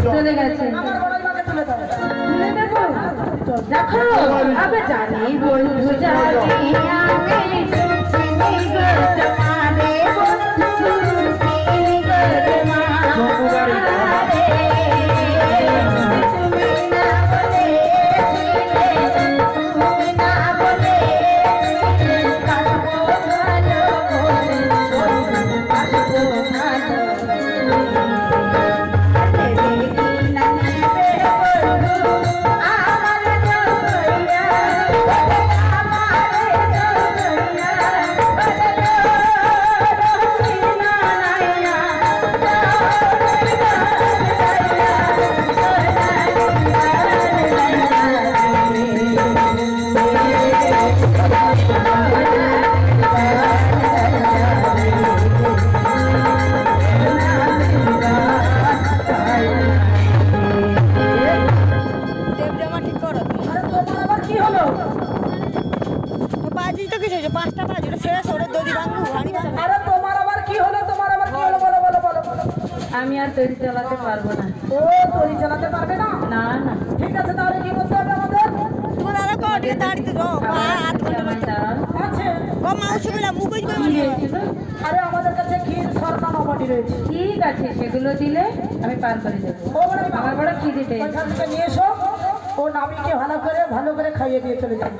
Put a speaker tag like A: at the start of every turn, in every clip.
A: চলে গেছে। দেখো আবে জানি বন্ধু জানি আমি চিনি গো তোমারে বন্ধু চিনি গো তোমারে তুমি না বলে তুমি না বলে কাটবো ভালো কাটবো ভালো আমি আর তৈরি চালাতে পারবো না।
B: ও তৈরি চালাতে পারবে না?
A: না না
B: ঠিক আছে, তাহলে কি করতে হবে আমাদের?
C: তোমার আরো কটে দাঁড়িয়ে যাও আধ ঘন্টা
B: আছে
C: ও মাউসি বলে মুকুজ করে
A: কি হয়েছিল?
B: আরে আমাদের কাছে ক্ষীর সরকা নবাটি রয়েছে।
A: ঠিক আছে, সেগুলো দিলে আমি পার করে দেবো।
B: ও বড়
A: আমার বড় খিদে পেয়েছে।
B: ওইখান থেকে নিয়ে এসো, ও নাবিকে ভালো করে খাইয়ে দিয়ে চলে যাবে।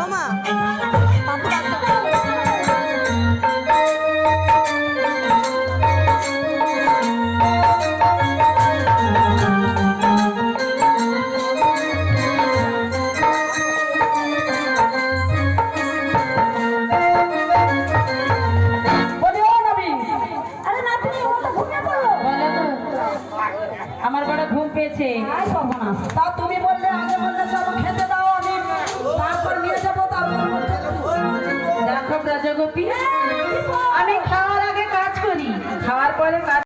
C: ও মা পাপু
B: বলি ও নাবি, আরে নাতনি ও তো ঘুমিয়ে পড়লো।
A: বলো তো, আমার বড় ঘুম পেয়েছে।
B: আয় সর্বনাশ। তা তুমি বললে আগে বললে চলো খেতে দাও, আমি তারপর নিয়ে যাবো, তারপর বলছো
A: দেখো ব্রজগোপী, আমি খাওয়ার আগে কাজ করি, খাওয়ার পরে কাজ